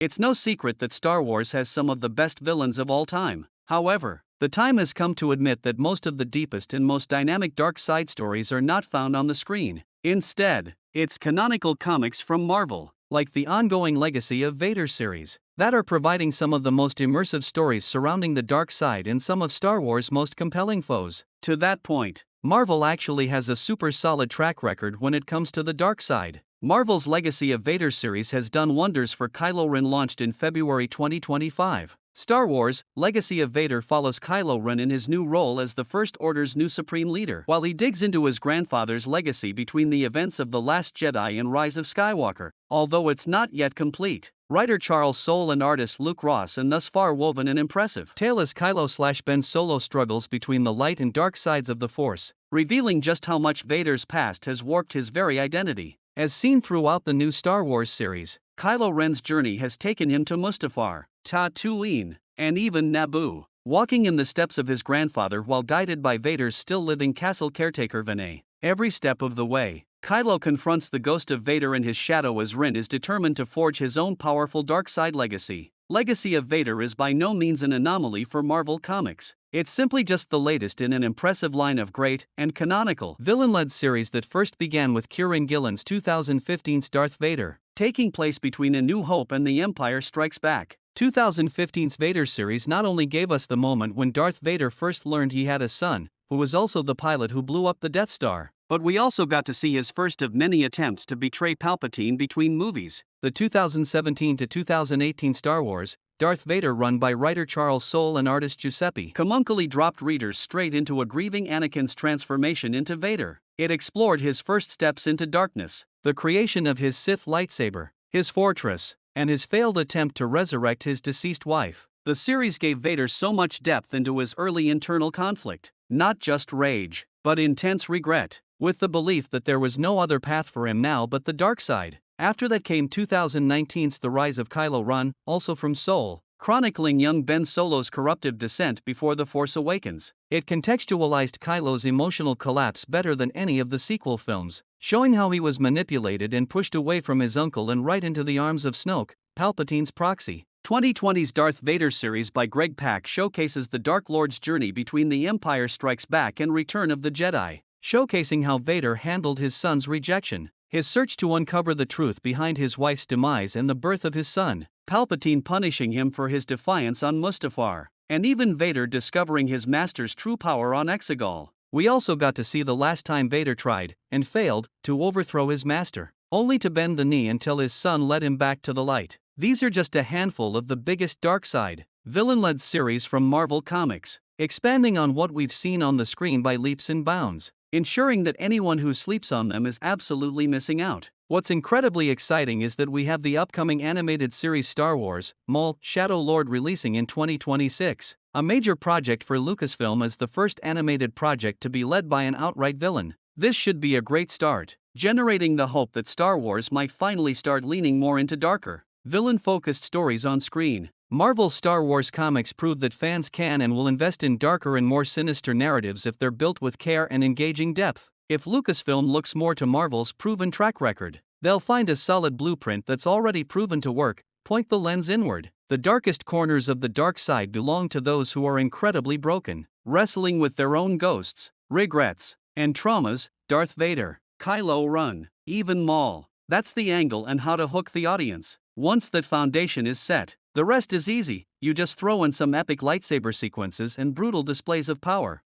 It's no secret that Star Wars has some of the best villains of all time. However, the time has come to admit that most of the deepest and most dynamic dark side stories are not found on the screen. Instead, it's canonical comics from Marvel, like the ongoing Legacy of Vader series, that are providing some of the most immersive stories surrounding the dark side and some of Star Wars' most compelling foes. To that point, Marvel actually has a super solid track record when it comes to the dark side. Marvel's Legacy of Vader series has done wonders for Kylo Ren, launched in February 2025. Star Wars: Legacy of Vader follows Kylo Ren in his new role as the First Order's new Supreme Leader, while he digs into his grandfather's legacy between the events of The Last Jedi and Rise of Skywalker. Although it's not yet complete, writer Charles Soule and artist Luke Ross and thus far woven an impressive tale as Kylo/Ben Solo struggles between the light and dark sides of the Force, revealing just how much Vader's past has warped his very identity. As seen throughout the new Star Wars series, Kylo Ren's journey has taken him to Mustafar, Tatooine, and even Naboo, walking in the steps of his grandfather while guided by Vader's still-living castle caretaker Vene. Every step of the way, Kylo confronts the ghost of Vader and his shadow as Ren is determined to forge his own powerful dark side legacy. Legacy of Vader is by no means an anomaly for Marvel Comics. It's simply just the latest in an impressive line of great and canonical villain-led series that first began with Kieran Gillen's 2015's Darth Vader, taking place between A New Hope and The Empire Strikes Back. 2015's Vader series not only gave us the moment when Darth Vader first learned he had a son, who was also the pilot who blew up the Death Star, but we also got to see his first of many attempts to betray Palpatine between movies. The 2017 to 2018 Star Wars Darth Vader, run by writer Charles Soule and artist Giuseppe Camuncoli, dropped readers straight into a grieving Anakin's transformation into Vader. It explored his first steps into darkness, the creation of his Sith lightsaber, his fortress, and his failed attempt to resurrect his deceased wife. The series gave Vader so much depth into his early internal conflict, not just rage, but intense regret, with the belief that there was no other path for him now but the dark side. After that came 2019's The Rise of Kylo Ren, also from Soule, chronicling young Ben Solo's corruptive descent before The Force Awakens. It contextualized Kylo's emotional collapse better than any of the sequel films, showing how he was manipulated and pushed away from his uncle and right into the arms of Snoke, Palpatine's proxy. 2020's Darth Vader series by Greg Pak showcases the Dark Lord's journey between The Empire Strikes Back and Return of the Jedi, showcasing how Vader handled his son's rejection, his search to uncover the truth behind his wife's demise and the birth of his son, Palpatine punishing him for his defiance on Mustafar, and even Vader discovering his master's true power on Exegol. We also got to see the last time Vader tried, and failed, to overthrow his master, only to bend the knee until his son led him back to the light. These are just a handful of the biggest dark side, villain-led series from Marvel Comics, expanding on what we've seen on the screen by leaps and bounds, ensuring that anyone who sleeps on them is absolutely missing out. What's incredibly exciting is that we have the upcoming animated series Star Wars: Maul, Shadow Lord releasing in 2026, a major project for Lucasfilm as the first animated project to be led by an outright villain. This should be a great start, generating the hope that Star Wars might finally start leaning more into darker, villain-focused stories on screen. Marvel's Star Wars comics prove that fans can and will invest in darker and more sinister narratives if they're built with care and engaging depth. If Lucasfilm looks more to Marvel's proven track record, they'll find a solid blueprint that's already proven to work. Point the lens inward. The darkest corners of the dark side belong to those who are incredibly broken, wrestling with their own ghosts, regrets, and traumas. Darth Vader, Kylo Ren, even Maul. That's the angle and how to hook the audience. Once that foundation is set, the rest is easy. You just throw in some epic lightsaber sequences and brutal displays of power.